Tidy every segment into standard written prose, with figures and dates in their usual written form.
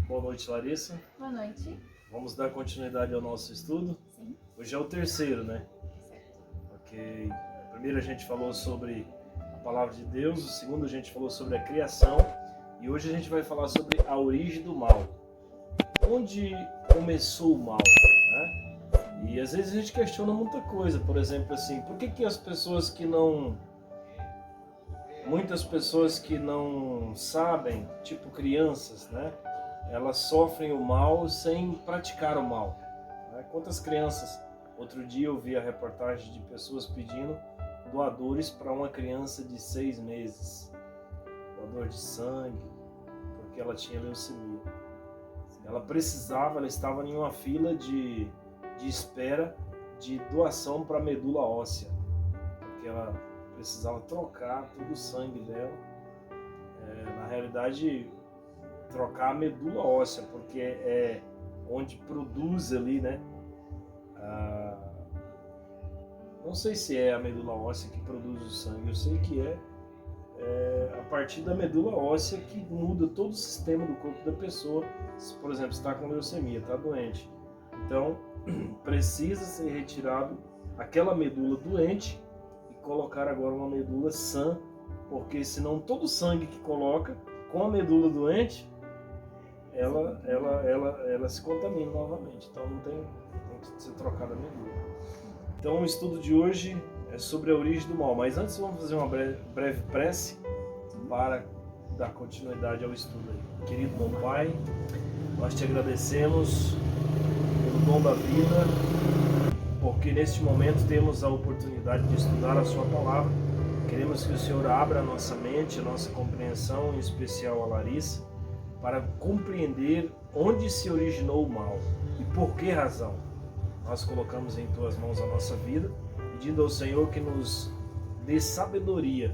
Boa noite, Larissa. Boa noite. Vamos dar continuidade ao nosso estudo? Sim. Hoje é o terceiro, né? Certo. Ok. Primeiro a gente falou sobre a palavra de Deus, o segundo a gente falou sobre a criação e hoje a gente vai falar sobre a origem do mal. Onde começou o mal, né? E às vezes a gente questiona muita coisa, por exemplo, assim, por que as pessoas que não... Muitas pessoas que não sabem, tipo crianças, né? Elas sofrem o mal sem praticar o mal. Né? Quantas crianças... Outro dia eu vi a reportagem de pessoas pedindo doadores para uma criança de 6 meses. Doador de sangue, porque ela tinha leucemia. Ela precisava, ela estava em uma fila de espera de doação para medula óssea. Porque ela precisava trocar todo o sangue dela. Na realidade, trocar a medula óssea, porque é onde produz ali, né? Não sei se é a medula óssea que produz o sangue, eu sei que é a partir da medula óssea que muda todo o sistema do corpo da pessoa. Se, por exemplo, está com leucemia, está doente, então precisa ser retirado aquela medula doente e colocar agora uma medula sã, porque senão todo o sangue que coloca com a medula doente, ela se contamina novamente, então tem que ser trocada a medula. Então o estudo de hoje é sobre a origem do mal, mas antes vamos fazer uma breve prece para dar continuidade ao estudo aí. Querido bom Pai, nós te agradecemos pelo dom da vida, porque neste momento temos a oportunidade de estudar a sua palavra. Queremos que o Senhor abra a nossa mente, a nossa compreensão, em especial a Larissa, para compreender onde se originou o mal e por que razão. Nós colocamos em Tuas mãos a nossa vida, pedindo ao Senhor que nos dê sabedoria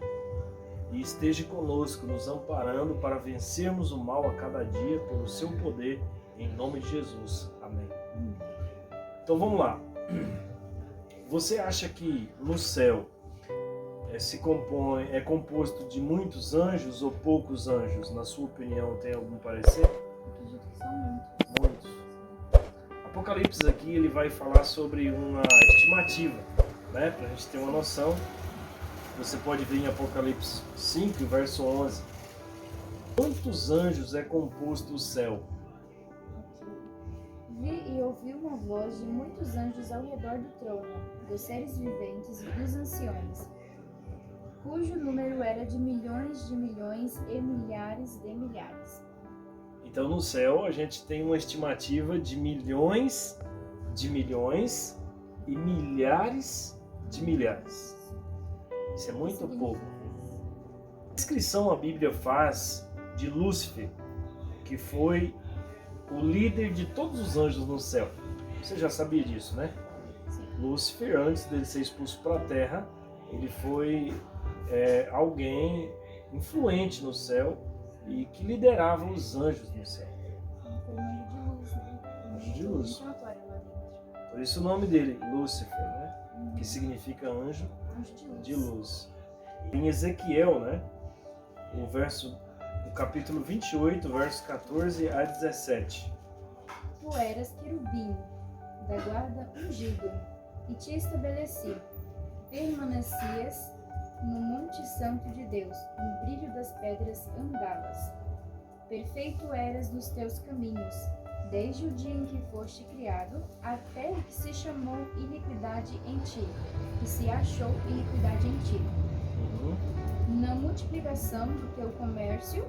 e esteja conosco, nos amparando para vencermos o mal a cada dia pelo Seu poder, em nome de Jesus. Amém. Então vamos lá. Você acha que no céu é composto de muitos anjos ou poucos anjos? Na sua opinião, tem algum parecer? Acredito que são muitos. Muitos. Apocalipse aqui ele vai falar sobre uma estimativa, né? Para a gente ter uma noção. Você pode ver em Apocalipse 5, verso 11. Quantos anjos é composto o céu? Vi e ouvi uma voz de muitos anjos ao redor do trono, dos seres viventes e dos anciões, cujo número era de milhões e milhares de milhares. Então no céu a gente tem uma estimativa de milhões e milhares de milhares. Isso é muito pouco. A descrição a Bíblia faz de Lúcifer, que foi o líder de todos os anjos no céu. Você já sabia disso, né? Sim. Lúcifer, antes dele ser expulso para a terra, ele foi alguém influente no céu e que liderava os anjos no céu. Foi um anjo de luz, né? Anjo de luz. Lá dentro. Por isso o nome dele, Lúcifer, né? Que significa anjo Anjo de luz. de luz. Em Ezequiel, né? O capítulo 28, verso 14 a 17. Tu eras querubim, da guarda ungido, e te estabeleci. Permanecias no monte santo de Deus, no brilho das pedras andavas. Perfeito eras nos teus caminhos, desde o dia em que foste criado, até o que se chamou iniquidade em ti, que se achou iniquidade em ti. Na multiplicação do teu comércio,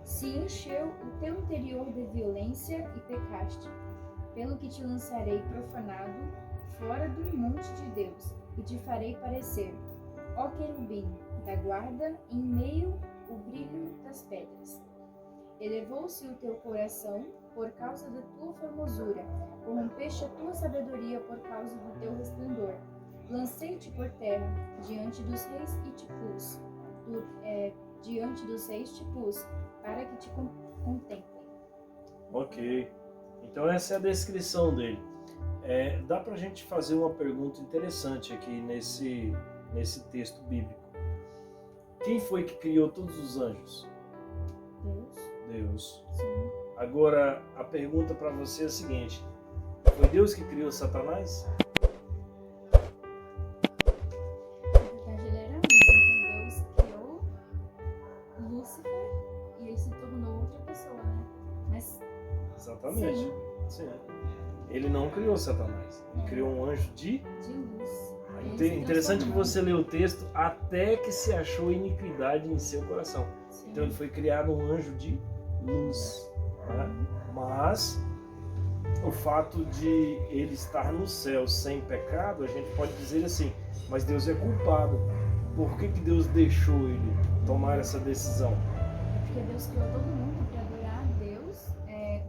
se encheu o teu interior de violência e pecaste, pelo que te lançarei profanado fora do monte de Deus, e te farei parecer, ó querubim, da guarda, em meio o brilho das pedras. Elevou-se o teu coração por causa da tua formosura, corrompeste a tua sabedoria por causa do teu resplendor. Lancei-te por terra, diante dos reis e te pus, diante dos reis te pus, para que te contemplem. Ok. Então essa é a descrição dele. Dá pra gente fazer uma pergunta interessante aqui nesse texto bíblico. Quem foi que criou todos os anjos? Deus? Deus. Sim. Agora, a pergunta para você é a seguinte: foi Deus que criou Satanás? Na verdade, ele era um. Então Deus criou Lúcifer e ele se tornou outra pessoa, né? Mas Exatamente. Sim. Ele não criou Satanás. Ele criou um anjo de luz. Interessante que você lê o texto até que se achou iniquidade em seu coração. Sim. Então ele foi criado um anjo de luz. Né? Mas o fato de ele estar no céu sem pecado, a gente pode dizer assim, mas Deus é culpado. Por que Deus deixou ele tomar essa decisão? Porque Deus criou todo mundo para adorar a Deus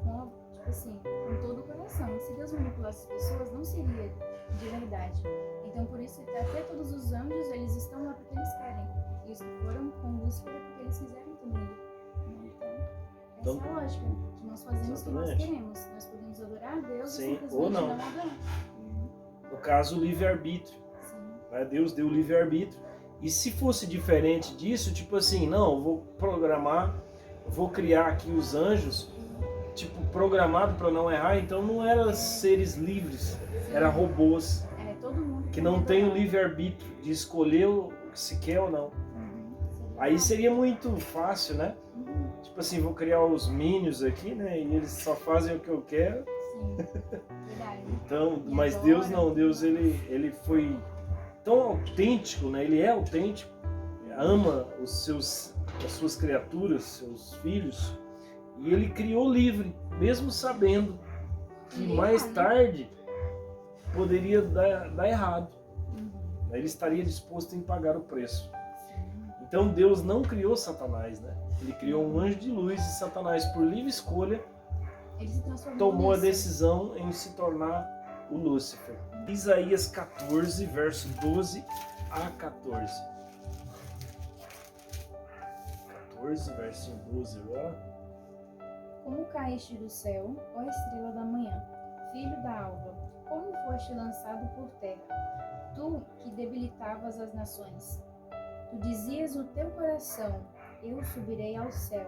com todo o coração. Se Deus manipulasse as pessoas, não seria de verdade. Então, por isso, até todos os anjos, eles estão lá porque eles querem. E os que foram com Lúcifer é porque eles quiseram também. Então, essa é a lógica. Que nós fazemos o que nós queremos. Nós podemos adorar a Deus sim, e simplesmente ou não adorar. No caso, o livre-arbítrio. Deus deu o livre-arbítrio. E se fosse diferente disso, tipo assim, não, eu vou programar, vou criar aqui os anjos, tipo, programado para não errar, então não eram seres livres, eram robôs. Todo mundo que não tem o livre-arbítrio de escolher o que se quer ou não. Aí seria muito fácil, né? Tipo assim, vou criar os Minions aqui, né? E eles só fazem o que eu quero. Sim, verdade. Então, E mas agora, Deus não, Deus ele foi tão autêntico, né? Ele é autêntico, ama as suas criaturas, seus filhos, e ele criou livre, mesmo sabendo que mais tarde poderia dar errado. Ele estaria disposto em pagar o preço. Então Deus não criou Satanás, né? Ele criou um anjo de luz e Satanás, por livre escolha, tomou a decisão em se tornar o Lúcifer. Isaías 14, verso 12 a 14. 14, verso 12, ó. Como caíste do céu, ó estrela da manhã, filho da alva, como foste lançado por terra, tu que debilitavas as nações. Tu dizias no teu coração, eu subirei ao céu,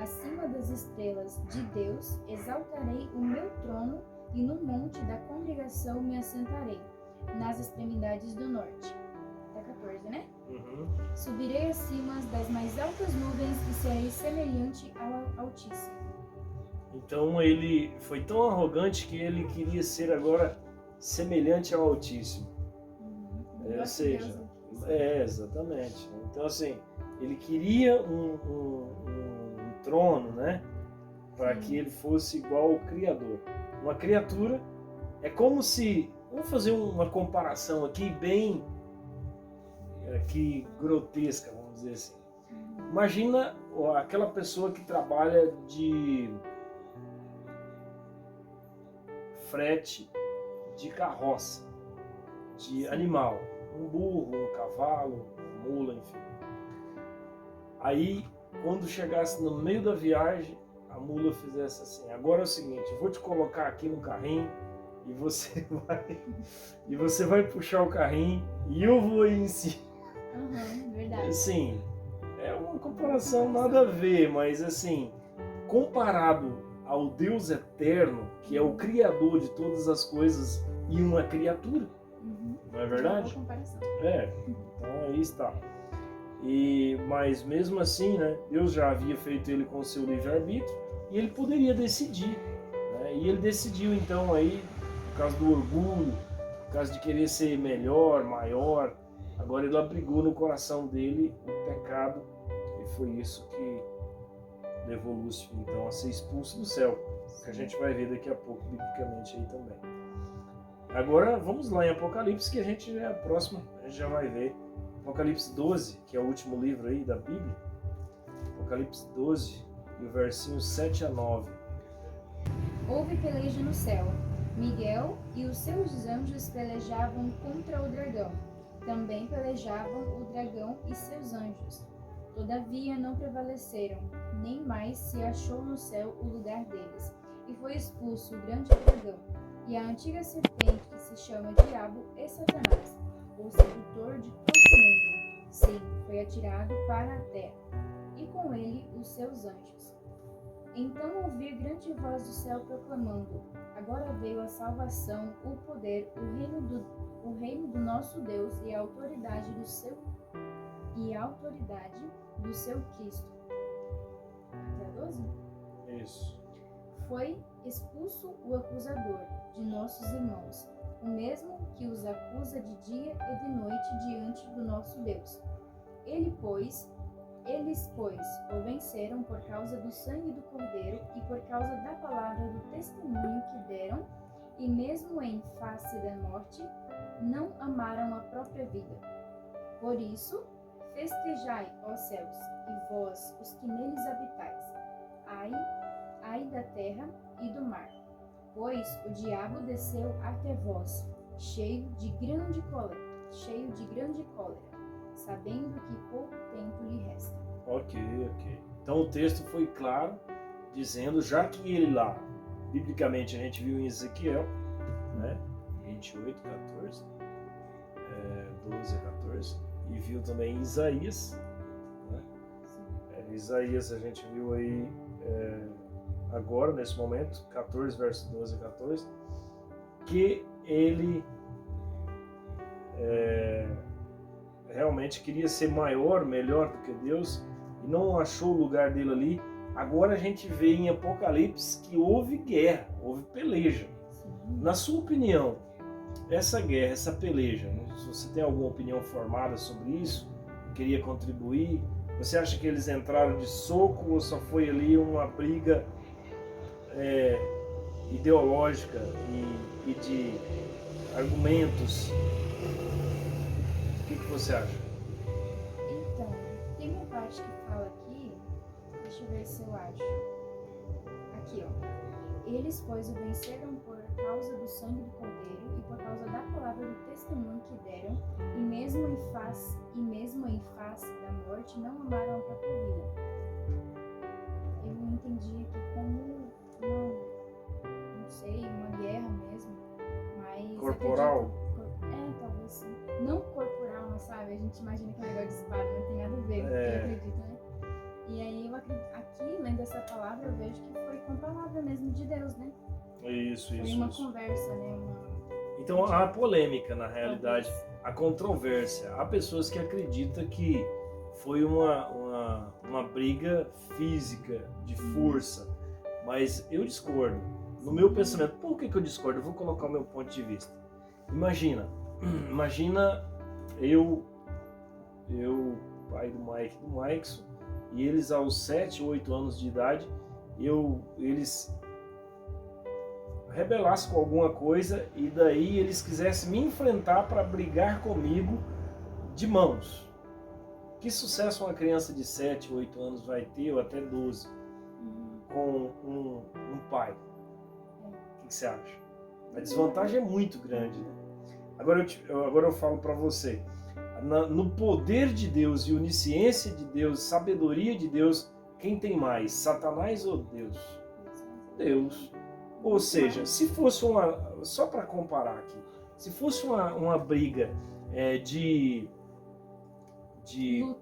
acima das estrelas de Deus, exaltarei o meu trono e no monte da congregação me assentarei, nas extremidades do norte. Até 14, né? Subirei acima das mais altas nuvens e serei semelhante ao Altíssimo. Então ele foi tão arrogante que ele queria ser agora semelhante ao Altíssimo. Ou seja, exatamente. Então assim, ele queria um trono, né? Para que ele fosse igual ao Criador. Uma criatura é como se, vamos fazer uma comparação aqui bem grotesca, vamos dizer assim. Imagina aquela pessoa que trabalha de frete de carroça, de animal, um burro, um cavalo, uma mula, enfim. Aí, quando chegasse no meio da viagem, a mula fizesse assim: agora é o seguinte, eu vou te colocar aqui no carrinho e você vai puxar o carrinho e eu vou ir em cima. Verdade. Assim, é uma comparação nada a ver, mas assim, comparado ao Deus eterno, que é o Criador de todas as coisas e uma criatura, não é verdade? Então aí está. Mas mesmo assim, né, Deus já havia feito ele com o seu livre-arbítrio e ele poderia decidir, né? E ele decidiu então aí, por causa do orgulho, por causa de querer ser melhor, maior, agora ele abrigou no coração dele o pecado e foi isso que levou Lúcifer então a ser expulso do céu, que a gente vai ver daqui a pouco biblicamente aí também. Agora vamos lá em Apocalipse, que a gente é a próxima, a gente já vai ver Apocalipse 12, que é o último livro aí da Bíblia. Apocalipse 12 e o versinho 7 a 9. Houve peleja no céu. Miguel e os seus anjos pelejavam contra o dragão. Também pelejavam o dragão e seus anjos. Todavia não prevaleceram, nem mais se achou no céu o lugar deles. E foi expulso o grande dragão, e a antiga serpente que se chama Diabo e Satanás, o sedutor de todo mundo. Sim, foi atirado para a terra, e com ele os seus anjos. Então ouvi grande voz do céu proclamando: agora veio a salvação, o poder, o reino do nosso Deus e a autoridade do seu Cristo. Até a 12? Isso. Foi expulso o acusador de nossos irmãos, o mesmo que os acusa de dia e de noite diante do nosso Deus. Eles, pois, o venceram por causa do sangue do Cordeiro e por causa da palavra do testemunho que deram, e mesmo em face da morte, não amaram a própria vida. Por isso, festejai, ó céus, e vós, os que neles habitais. Ai da terra e do mar, pois o diabo desceu até vós, cheio de grande cólera, sabendo que pouco tempo lhe resta. Ok. Então o texto foi claro, dizendo, já que ele lá, biblicamente a gente viu em Ezequiel, né, 28, 14, 12 a 14, e viu também em Isaías, né? Isaías a gente viu aí agora, nesse momento, 14, versos 12 a 14, que ele realmente queria ser maior, melhor do que Deus, e não achou o lugar dele ali. Agora a gente vê em Apocalipse que houve guerra, houve peleja. Na sua opinião, essa guerra, essa peleja, se você tem alguma opinião formada sobre isso, queria contribuir, você acha que eles entraram de soco ou só foi ali uma briga ideológica e de argumentos? O que você acha? Então, tem uma parte que fala aqui, deixa eu ver se eu acho. Aqui, ó. Eles, pois, o venceram por causa do sangue do Cordeiro e por causa da palavra do testemunho que deram, e mesmo em face da morte, não amaram a própria vida. Eu entendi aqui como uma guerra mesmo, mas... Corporal? Talvez sim. Não corporal, mas sabe, a gente imagina que é um negócio de espada, não tem nada a ver com o que eu acredito, né? E aí eu acredito, aqui, lendo essa palavra, eu vejo que foi com a palavra mesmo de Deus, né? Isso. Foi uma conversa, né? Então há polêmica, na realidade, há controvérsia. Há pessoas que acreditam que foi uma briga física, de força, mas eu discordo. No meu pensamento, por que eu discordo? Eu vou colocar o meu ponto de vista. Imagina eu, pai do Mike e do Maikson, e eles aos 7, 8 anos de idade, eles rebelassem com alguma coisa e daí eles quisessem me enfrentar para brigar comigo de mãos. Que sucesso uma criança de 7, 8 anos vai ter, ou até 12, com um pai? O que você acha? A desvantagem é muito grande, né? Agora eu falo para você, no poder de Deus e onisciência de Deus, sabedoria de Deus, quem tem mais, Satanás ou Deus? Deus. Ou seja, se fosse só para comparar aqui, se fosse uma briga de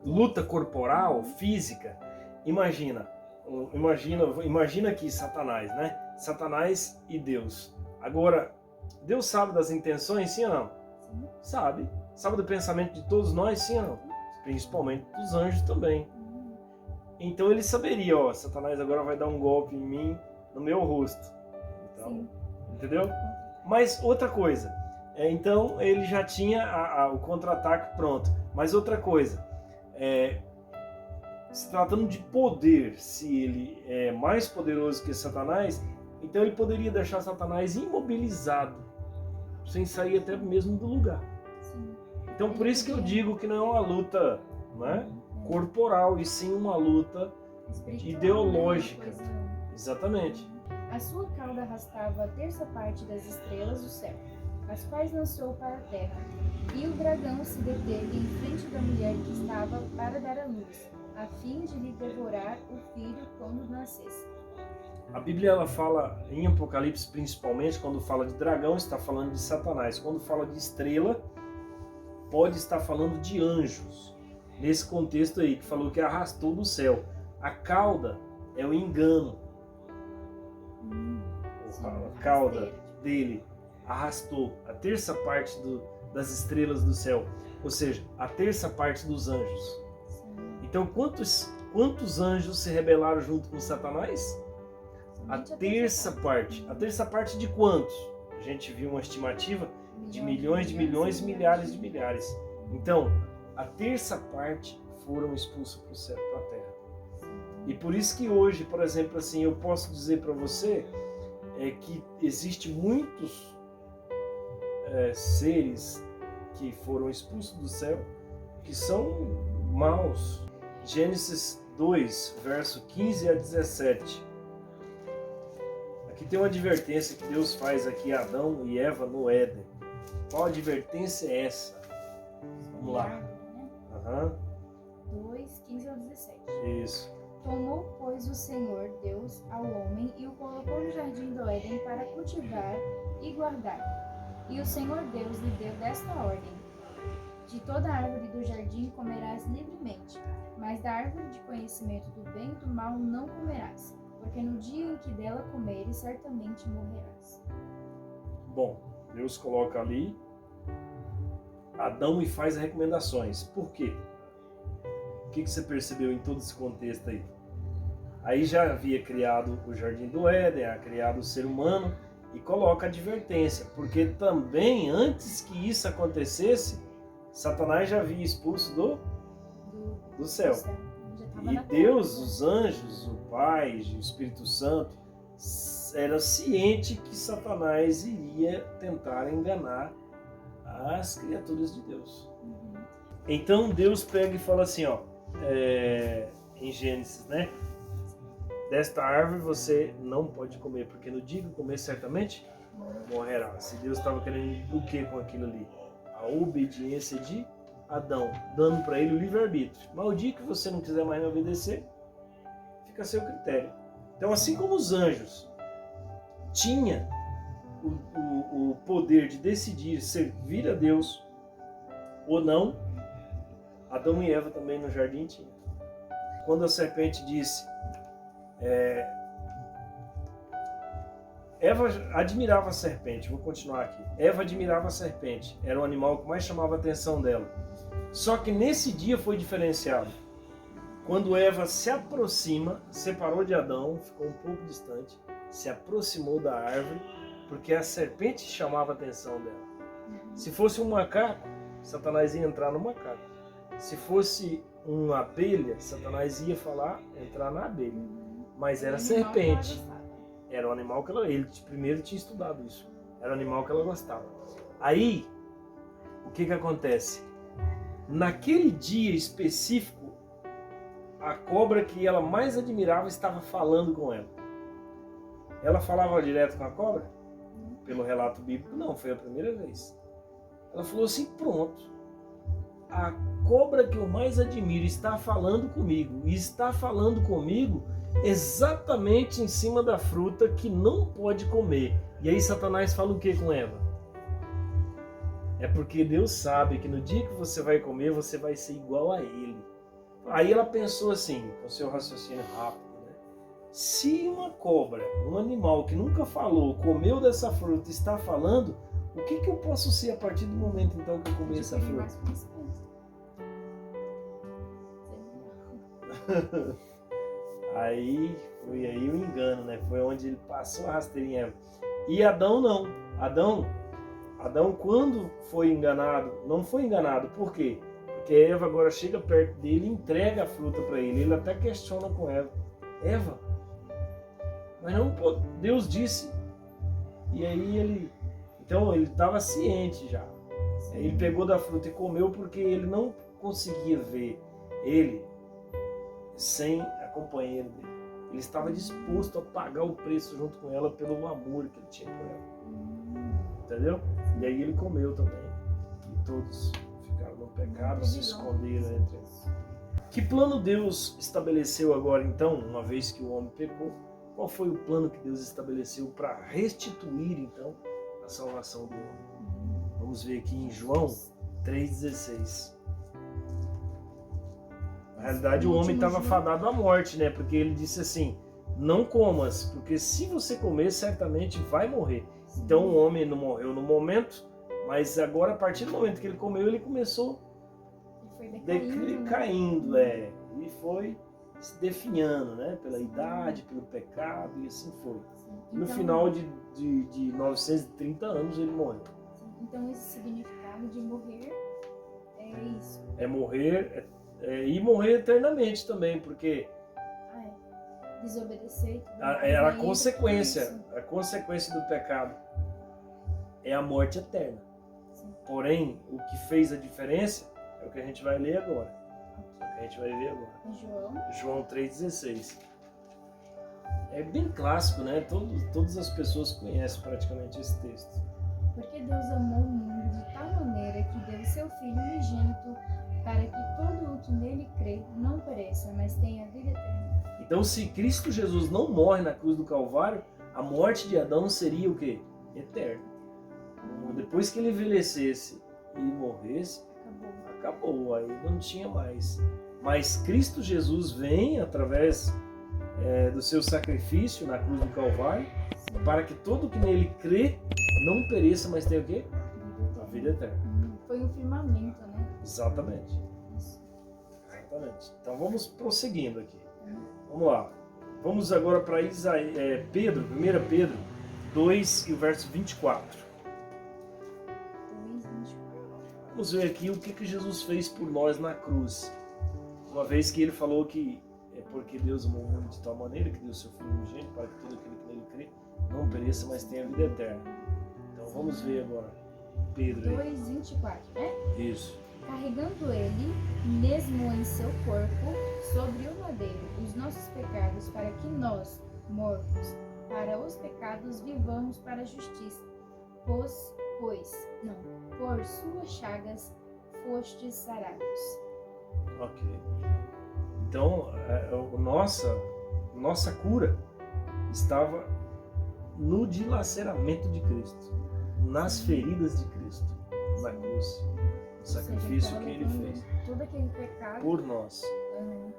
luta corporal, física, imagina aqui Satanás, né? Satanás e Deus. Agora, Deus sabe das intenções, sim ou não? Sim. Sabe. Sabe do pensamento de todos nós, sim ou não? Principalmente dos anjos também. Então ele saberia, Satanás agora vai dar um golpe em mim, no meu rosto. Então, sim. Entendeu? Mas outra coisa, então ele já tinha o contra-ataque pronto. Mas outra coisa, se tratando de poder, se ele é mais poderoso que Satanás, então ele poderia deixar Satanás imobilizado, sem sair até mesmo do lugar. Sim. Então por isso que eu digo que não é uma luta, né, corporal, e sim uma luta espiritual, ideológica. Né? Exatamente. A sua cauda arrastava a terça parte das estrelas do céu, as quais lançou para a terra. E o dragão se deteve em frente da mulher que estava para dar à luz, a fim de lhe devorar o filho quando nascesse. A Bíblia ela fala, em Apocalipse principalmente, quando fala de dragão, está falando de Satanás. Quando fala de estrela, pode estar falando de anjos. Nesse contexto aí, que falou que arrastou do céu. A cauda é o engano. a cauda dele arrastou a terça parte das estrelas do céu, ou seja, a terça parte dos anjos. Então, quantos anjos se rebelaram junto com Satanás? A terça parte. A terça parte de quantos? A gente viu uma estimativa de milhões, milhares de milhares. Então, a terça parte foram expulsos para o céu, para a terra. E por isso que hoje, por exemplo, assim, eu posso dizer para você que existe muitos seres que foram expulsos do céu, que são maus. Gênesis 2, verso 15 a 17. Aqui tem uma advertência que Deus faz aqui a Adão e Eva no Éden. Qual advertência é essa? Vamos lá. 2, 15 ao 17. Isso. Tomou, pois, o Senhor Deus ao homem e o colocou no jardim do Éden para cultivar e guardar. E o Senhor Deus lhe deu desta ordem: de toda árvore do jardim comerás livremente, mas da árvore de conhecimento do bem e do mal não comerás, porque no dia em que dela comeres, certamente morrerás. Bom, Deus coloca ali Adão e faz recomendações. Por quê? O que você percebeu em todo esse contexto aí? Aí já havia criado o Jardim do Éden, criado o ser humano e coloca advertência, porque também antes que isso acontecesse, Satanás já havia expulso do céu. E Deus, os anjos, o Pai, o Espírito Santo, era ciente que Satanás iria tentar enganar as criaturas de Deus. Então Deus pega e fala assim, em Gênesis, né? Desta árvore você não pode comer, porque no dia que comer certamente morrerá. Se Deus estava querendo o que com aquilo ali? A obediência de Adão, dando para ele o livre-arbítrio. Mas o dia que você não quiser mais me obedecer, fica a seu critério. Então, assim como os anjos tinham o poder de decidir servir a Deus ou não, Adão e Eva também no jardim tinham. Quando a serpente disse, Eva admirava a serpente, vou continuar aqui. Eva admirava a serpente, era o animal que mais chamava a atenção dela. Só que nesse dia foi diferenciado. Quando Eva se aproxima, separou de Adão, ficou um pouco distante, se aproximou da árvore, porque a serpente chamava a atenção dela. Se fosse um macaco, Satanás ia entrar no macaco. Se fosse uma abelha, Satanás ia entrar na abelha. Mas era serpente. Era o animal que ele primeiro tinha estudado isso. Era o animal que ela gostava. Aí, o que acontece? Naquele dia específico, a cobra que ela mais admirava estava falando com ela. Ela falava direto com a cobra? Pelo relato bíblico, não, foi a primeira vez. Ela falou assim, pronto. A cobra que eu mais admiro está falando comigo. E está falando comigo exatamente em cima da fruta que não pode comer. E aí Satanás fala o que com Eva? É porque Deus sabe que no dia que você vai comer, você vai ser igual a ele. Aí ela pensou assim, com seu raciocínio rápido, né? Se uma cobra, um animal que nunca falou, comeu dessa fruta e está falando, o que eu posso ser a partir do momento então que eu comer essa fruta? Aí foi aí o engano, né? Foi onde ele passou a rasteirinha em Eva. E Adão não. Adão quando foi enganado, não foi enganado. Por quê? Porque Eva agora chega perto dele e entrega a fruta para ele. Ele até questiona com Eva. Eva, mas não pode. Deus disse. E aí então ele estava ciente já. Ele pegou da fruta e comeu porque ele não conseguia ver ele sem a companheira dele. Ele estava disposto a pagar o preço junto com ela pelo amor que ele tinha por ela. Entendeu? E aí ele comeu também. E todos ficaram no pecado, se esconderam entre eles. Que plano Deus estabeleceu agora então, uma vez que o homem pecou? Qual foi o plano que Deus estabeleceu para restituir então a salvação do homem? Vamos ver aqui em João 3,16. Na realidade o homem estava fadado à morte, né? Porque ele disse assim, não comas, porque se você comer, certamente vai morrer. Sim. Então o homem não morreu no momento, mas agora a partir do momento que ele comeu, ele começou Ele foi decaindo, né? caindo, e foi se definhando, né? Pela idade, pelo pecado, e assim foi. Sim. No Então, final de 930 anos ele morreu. sim. Então esse significado de morrer é isso. É morrer e morrer eternamente também, porque Desobedecer. e tudo mais, era a aí entra consequência, tudo isso. a consequência do pecado é a morte eterna. Sim. Porém, o que fez a diferença é o que a gente vai ler agora. É o que a gente vai ver agora. João 3,16. É bem clássico, né? Todas as pessoas conhecem praticamente esse texto. Porque Deus amou o mundo de tal maneira que deu seu Filho unigênito para que todo o que nele crê não pereça, mas tenha vida eterna. Então, se Cristo Jesus não morre na cruz do Calvário, a morte de Adão seria o quê? Eterna. Depois que ele envelhecesse e morresse, acabou, aí não tinha mais. Mas Cristo Jesus vem através do seu sacrifício na cruz do Calvário, para que todo que nele crê não pereça, mas tenha o quê? A vida eterna. Foi um firmamento, né? Exatamente. Isso. Exatamente. Então vamos prosseguindo aqui. Vamos lá. Vamos agora para Pedro, 1 Pedro 2 e o verso 24. 2:24. Vamos ver aqui o que Jesus fez por nós na cruz. Uma vez que ele falou que é porque Deus amou o mundo de tal maneira que deu seu Filho unigênito para que todo aquele que nele crê não pereça, mas tenha vida eterna. Então vamos ver agora Pedro aí. 2:24, né? Isso. Carregando ele, mesmo em seu corpo, sobre o madeiro, os nossos pecados, para que nós, mortos para os pecados, vivamos para a justiça. Por suas chagas fostes sarados. Ok. Então, nossa cura estava no dilaceramento de Cristo, nas feridas de Cristo, na cruz, no sacrifício que ele fez Todo aquele pecado por nós.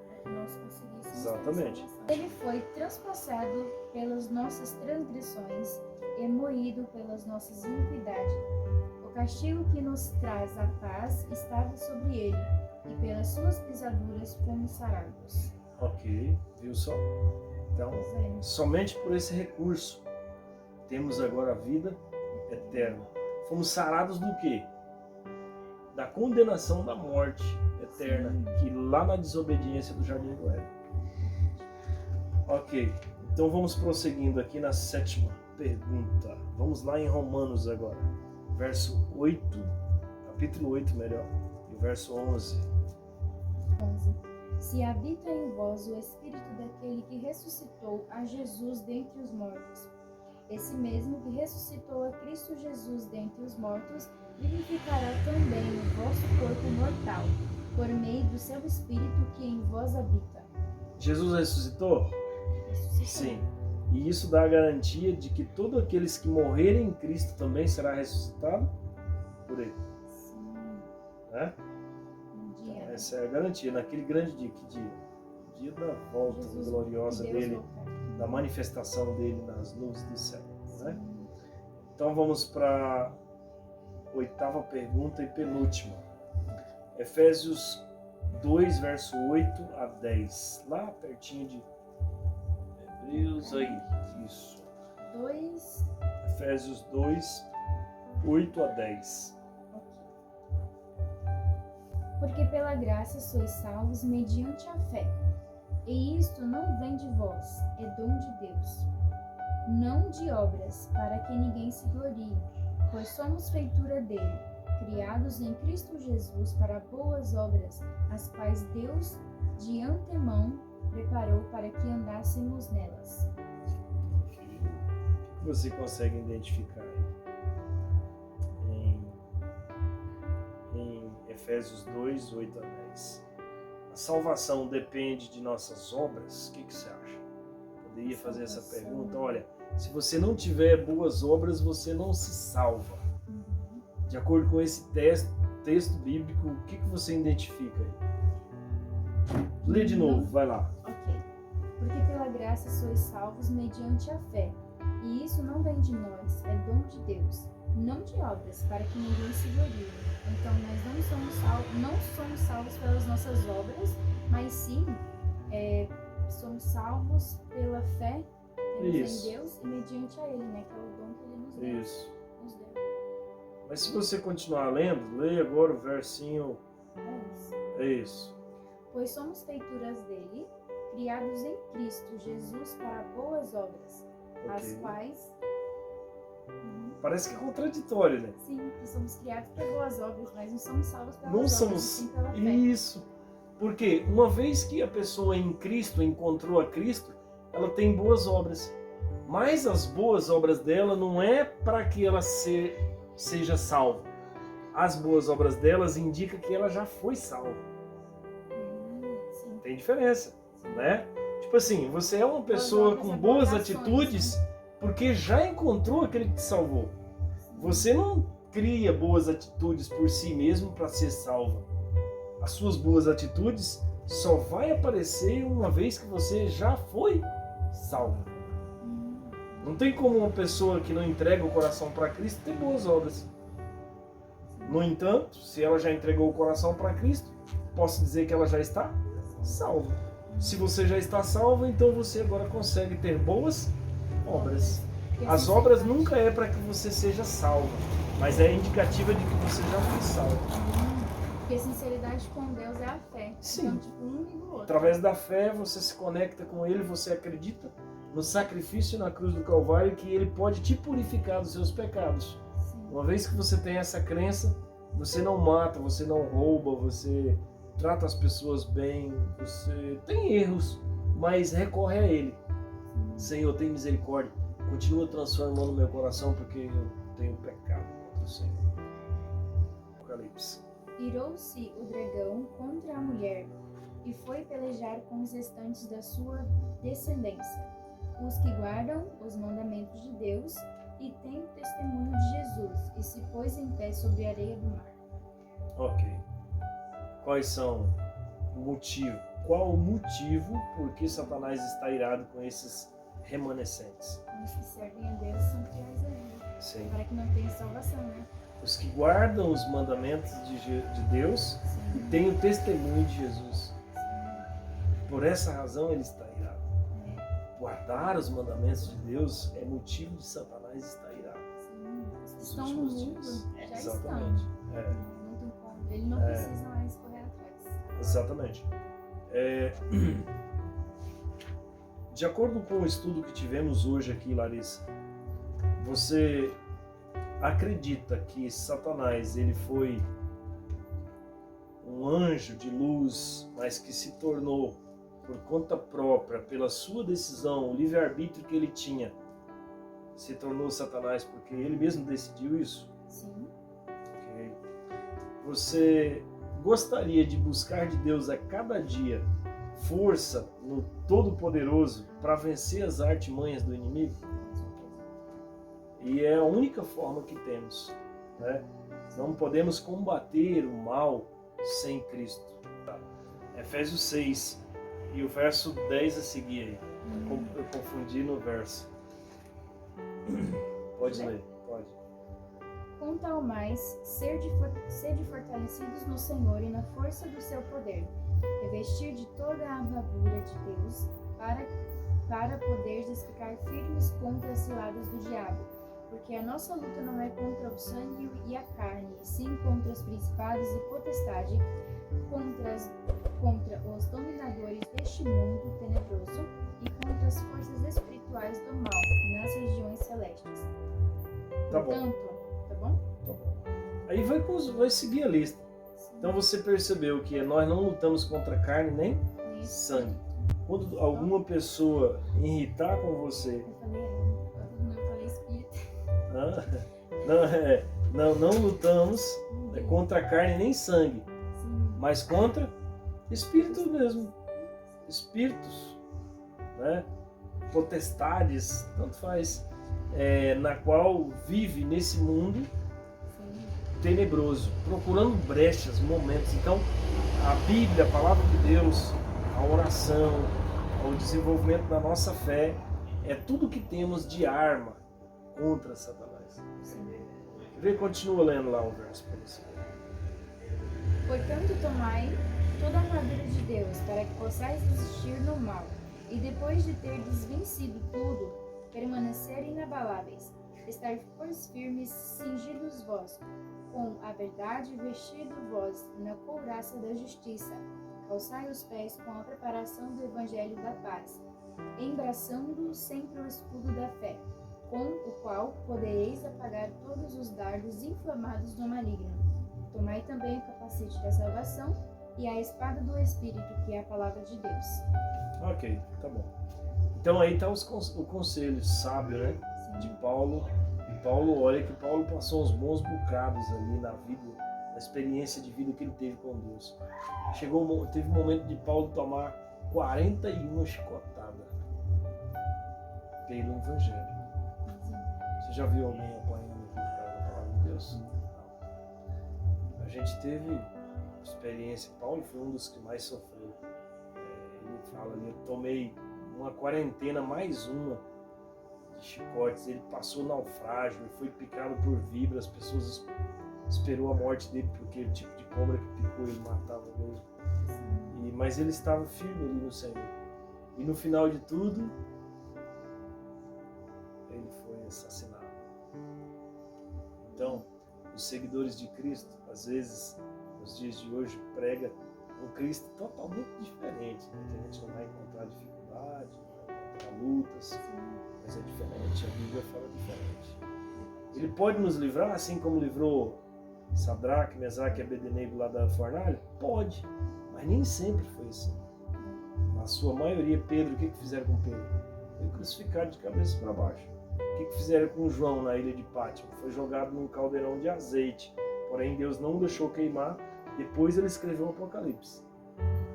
para que nós conseguíssemos. Exatamente. Ele foi transpassado pelas nossas transgressões e moído pelas nossas iniquidades. O castigo que nos traz a paz estava sobre ele, e pelas suas pisaduras fomos sarados. Ok, viu só? Então, somente por esse recurso temos agora a vida eterna. Fomos sarados do quê? Da condenação da morte eterna, que lá na desobediência do Jardim do Éden. Ok, então vamos prosseguindo aqui na 7ª pergunta. Vamos lá em Romanos agora, verso 8, capítulo 8 melhor, e o verso 11. 11. Se habita em vós o Espírito daquele que ressuscitou a Jesus dentre os mortos, esse mesmo que ressuscitou a Cristo Jesus dentre os mortos, vivificará também o vosso corpo mortal, por meio do seu Espírito que em vós habita. Jesus ressuscitou? Ressuscitou. Sim. E isso dá a garantia de que todos aqueles que morrerem em Cristo também será ressuscitado por ele. Sim. Né? Um dia, né? Essa é a garantia, naquele grande dia. Que dia? O dia da volta Jesus, gloriosa Deus dele, voltar. da manifestação dele nas nuvens do céu. Né? Sim. Então vamos para a 8ª pergunta e penúltima. Efésios 2, verso 8 a 10. Lá pertinho de Hebreus aí. Isso. 2. Efésios 2, 8 a 10. Porque pela graça sois salvos mediante a fé. E isto não vem de vós, é dom de Deus. Não de obras, para que ninguém se glorie, pois somos feitura dele, criados em Cristo Jesus para boas obras, as quais Deus de antemão preparou para que andássemos nelas. O que você consegue identificar aí? Em Efésios 2, 8 a 10. A salvação depende de nossas obras? O que você acha? Poderia fazer essa pergunta? Olha, se você não tiver boas obras, você não se salva. De acordo com esse texto bíblico, o que você identifica aí? Lê de novo, vai lá. Ok. Porque pela graça sois salvos mediante a fé. E isso não vem de nós, é dom de Deus, não de obras, para que ninguém se glorie. Então nós não somos salvos pelas nossas obras, mas sim somos salvos pela fé temos em Deus e mediante a Ele, né? Que é o dom que Ele nos deu. Isso. Nos deu. Mas se você continuar lendo, leia agora o versinho. É isso. É isso. Pois somos feituras dele, criados em Cristo Jesus para boas obras, as Ok. quais... Parece que é contraditório, né? Sim, que somos criados para boas obras, mas não somos salvos pelas Não obras, somos. sim pela fé. Isso. Porque uma vez que a pessoa em Cristo encontrou a Cristo, ela tem boas obras. Mas as boas obras dela não é para que ela seja salva. As boas obras delas indicam que ela já foi salva. Sim. Tem diferença, né? Tipo assim, você é uma pessoa obras com é boas boas ações, atitudes porque já encontrou aquele que te salvou. Você não cria boas atitudes por si mesmo para ser salva. As suas boas atitudes só vai aparecer uma vez que você já foi salvo. Não tem como uma pessoa que não entrega o coração para Cristo ter boas obras. No entanto, se ela já entregou o coração para Cristo, posso dizer que ela já está salva. Se você já está salvo, então você agora consegue ter boas obras. As obras nunca é para que você seja salvo, mas é indicativa de que você já foi salvo. Porque sinceridade com Deus é a fé. Sim. Então, tipo, um e do outro. Através da fé, você se conecta com Ele, você acredita no sacrifício na cruz do Calvário, que Ele pode te purificar dos seus pecados. Sim. Uma vez que você tem essa crença, você não mata, você não rouba, você trata as pessoas bem, você tem erros, mas recorre a Ele. Senhor, tem misericórdia, continua transformando meu coração, porque eu tenho pecado contra o Senhor. Apocalipse. Irou-se o dragão contra a mulher e foi pelejar com os restantes da sua descendência, os que guardam os mandamentos de Deus e têm o testemunho de Jesus, e se pôs em pé sobre a areia do mar. Ok. Quais são o motivo? Qual o motivo por que Satanás está irado com esses remanescentes? Os que servem a Deus são fiéis a Ele, Sim. para que não tenha salvação, né? Os que guardam os mandamentos de Deus e Sim. têm o testemunho de Jesus. Por essa razão ele está irado. Guardar os mandamentos de Deus é motivo de Satanás estar irado. Sim. Os que Nos estão no últimos mundo dias. já Exatamente. estão. É. Não tem como. Ele não precisa mais correr atrás. Exatamente. De acordo com o estudo que tivemos hoje aqui, Larissa, você acredita que Satanás ele foi um anjo de luz, mas que se tornou por conta própria, pela sua decisão, o livre-arbítrio que ele tinha, se tornou Satanás porque ele mesmo decidiu isso? Sim. Ok. Você gostaria de buscar de Deus a cada dia força no Todo-Poderoso para vencer as artimanhas do inimigo? E é a única forma que temos, né? Não podemos combater o mal sem Cristo. Tá. Efésios 6 e o verso 10 a seguir aí. Eu confundi no verso. Pode ler, pode. Quanto ao mais, sede fortalecidos no Senhor e na força do seu poder, revestir de toda a armadura de Deus, para poderes ficar firmes contra as ciladas do diabo. Porque a nossa luta não é contra o sangue e a carne, e sim contra os principados e potestades, contra os dominadores deste mundo tenebroso e contra as forças espirituais do mal nas regiões celestes. Tá bom. Portanto, tá bom? Tá bom. Aí vai seguir a lista. Então você percebeu que nós não lutamos contra carne nem sangue. Quando alguma pessoa irritar com você, Eu falei espírito. não lutamos contra carne nem sangue, Sim. mas contra espíritos mesmo, espíritos, né? Potestades, tanto faz, na qual vive nesse mundo Sim. tenebroso, procurando brechas, momentos. Então, a Bíblia, a Palavra de Deus, a oração, ao desenvolvimento da nossa fé, é tudo que temos de arma contra Satanás. Vê, continua lendo lá o verso para você. Portanto, tomai toda a armadura de Deus, para que possais resistir no mal, e depois de terdes vencido tudo, permanecer inabaláveis, estar pois firmes, cingidos vós, com a verdade, vestido vós na couraça da justiça, calçai os pés com a preparação do evangelho da paz, embraçando sempre o escudo da fé, com o qual podereis apagar todos os dardos inflamados do maligno. Tomai também o capacete da salvação e a espada do Espírito, que é a palavra de Deus. Ok, tá bom. Então aí está o conselho sábio, né? Sim. De Paulo. E Paulo, olha que Paulo passou uns bons bocados ali na vida, na experiência de vida que ele teve com Deus. Teve um momento de Paulo tomar 41 chicotadas pelo Evangelho. Você já viu alguém apanhando aqui por causa da palavra de Deus? Não. A gente teve experiência. Paulo foi um dos que mais sofreu. Ele fala ali, eu tomei uma quarentena mais uma de chicotes. Ele passou naufrágio, ele foi picado por víbora. As pessoas esperou a morte dele porque o tipo de cobra que picou ele matava mesmo. Mas ele estava firme ali no Senhor. E no final de tudo, ele foi assassinado. Então, os seguidores de Cristo, às vezes, nos dias de hoje, pregam um Cristo totalmente diferente, né? Que a gente não vai encontrar dificuldade, não vai encontrar lutas, mas é diferente, a Bíblia fala diferente. Ele pode nos livrar, assim como livrou Sadraque, Mesaque e Abednego lá da fornalha? Pode, mas nem sempre foi assim. Na sua maioria, Pedro, o que fizeram com Pedro? Foi crucificado de cabeça para baixo. O que fizeram com João na ilha de Pátimo? Foi jogado num caldeirão de azeite. Porém, Deus não o deixou queimar. Depois ele escreveu o Apocalipse.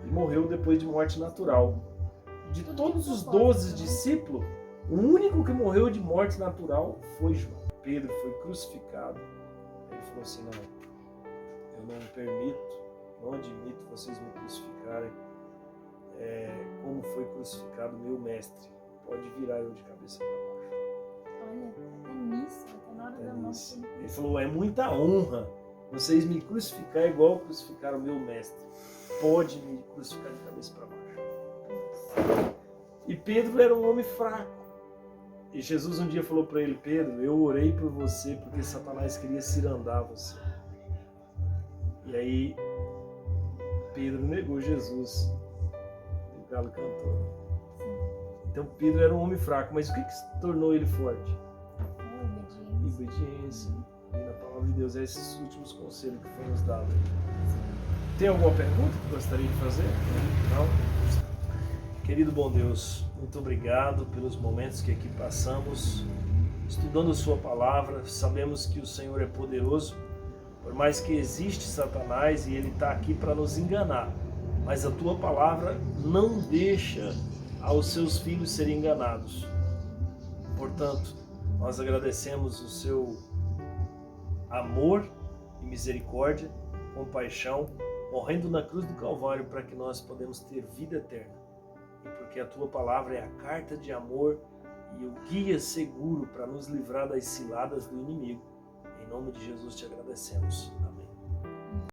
E morreu depois de morte natural. De todos os 12 discípulos, o único que morreu de morte natural foi João. Pedro foi crucificado. Ele falou assim, não, eu não permito, não admito vocês me crucificarem como foi crucificado meu mestre. Pode virar eu de cabeça para baixo. Olha, até nisso, até na hora da morte. Ele falou, é muita honra vocês me crucificar igual crucificaram o meu mestre. Pode me crucificar de cabeça para baixo. E Pedro era um homem fraco. E Jesus um dia falou para ele, Pedro, eu orei por você porque Satanás queria cirandar você. E aí Pedro negou Jesus. E o galo cantou. Então Pedro era um homem fraco, mas o que tornou ele forte? Obediência. E na palavra de Deus, esses últimos conselhos que foi nos dado. Tem alguma pergunta que gostaria de fazer? Não? Querido bom Deus, muito obrigado pelos momentos que aqui passamos, estudando a sua palavra. Sabemos que o Senhor é poderoso, por mais que existe Satanás e ele está aqui para nos enganar. Mas a tua palavra não deixa aos seus filhos serem enganados. Portanto, nós agradecemos o seu amor e misericórdia, compaixão, morrendo na cruz do Calvário para que nós podemos ter vida eterna. E porque a tua palavra é a carta de amor e o guia seguro para nos livrar das ciladas do inimigo. Em nome de Jesus te agradecemos.